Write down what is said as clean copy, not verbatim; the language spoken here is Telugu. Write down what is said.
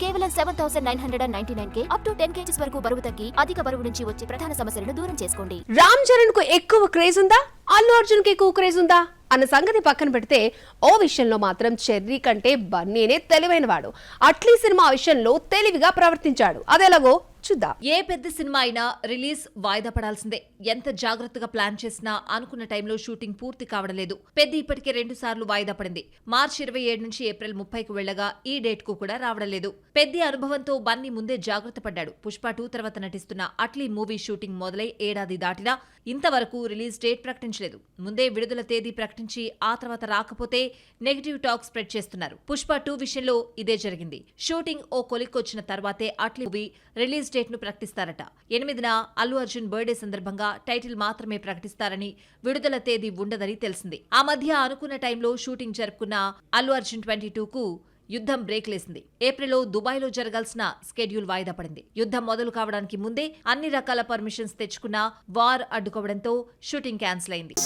కేవలం 7,999K అప్ టు 10 kgs వరకు బరువు తగ్గి అధిక బరువు నుంచి వచ్చే ప్రధాన సమస్యలను దూరం చేసుకోండి. రామ్ చరణ్ కు ఎక్కువ క్రేజ్ ఉందా, అల్లు అర్జున్ కి ఎక్కువ క్రేజ్ ఉందా అన్న సంగతి పక్కన పెడితే ఓ విషయంలో మాత్రం చెర్రీ కంటే బన్నీనే తెలివైనవాడు. అట్లీ సినిమా విషయంలో తెలివిగా ప్రవర్తించాడు. అదేలాగో చూద్దాం. ఏ పెద్ద సినిమా అయినా రిలీజ్ వాయిదా పడాల్సిందే. ఎంత జాగ్రత్తగా ప్లాన్ చేసినా అనుకున్న టైంలో షూటింగ్ పూర్తి కావడం లేదు. పెద్ద ఇప్పటికే 2 సార్లు వాయిదా పడింది. మార్చి 27 నుంచి ఏప్రిల్ 30కు వెళ్లగా ఈ డేట్ కు కూడా రావడం లేదు. పెద్ద అనుభవంతో బన్నీ ముందే జాగ్రత్త పడ్డాడు. పుష్ప 2 తర్వాత నటిస్తున్న అట్లీ మూవీ షూటింగ్ మొదలై ఏడాది దాటినా ఇంతవరకు రిలీజ్ డేట్ ప్రకటించలేదు. ముందే విడుదల తేదీ ప్రకటించి ఆ తర్వాత రాకపోతే నెగటివ్ టాక్ స్ప్రెడ్ చేస్తున్నారు. పుష్ప 2 విషయంలో ఇదే జరిగింది. షూటింగ్ ఓ కొలిక్కొచ్చిన తర్వాతే అట్లీ మూవీ రిలీజ్ డేట్ ను ప్రకటిస్తారట. 8న అల్లు అర్జున్ బర్త్డే సందర్భంగా టైటిల్ మాత్రమే ప్రకటిస్తారని, విడుదల తేదీ ఉండదని తెలిసింది. ఆ మధ్య అనుకున్న టైంలో షూటింగ్ జరుపుకున్న అల్లు అర్జున్ 22కు యుద్ధం బ్రేక్ లేసింది. ఏప్రిల్లో దుబాయ్లో జరగాల్సిన స్కెడ్యూల్ వాయిదా పడింది. యుద్ధం మొదలు కావడానికి ముందే అన్ని రకాల పర్మిషన్స్ తెచ్చుకున్న వార్ అడ్డుకోవడంతో షూటింగ్ క్యాన్సిల్ అయింది.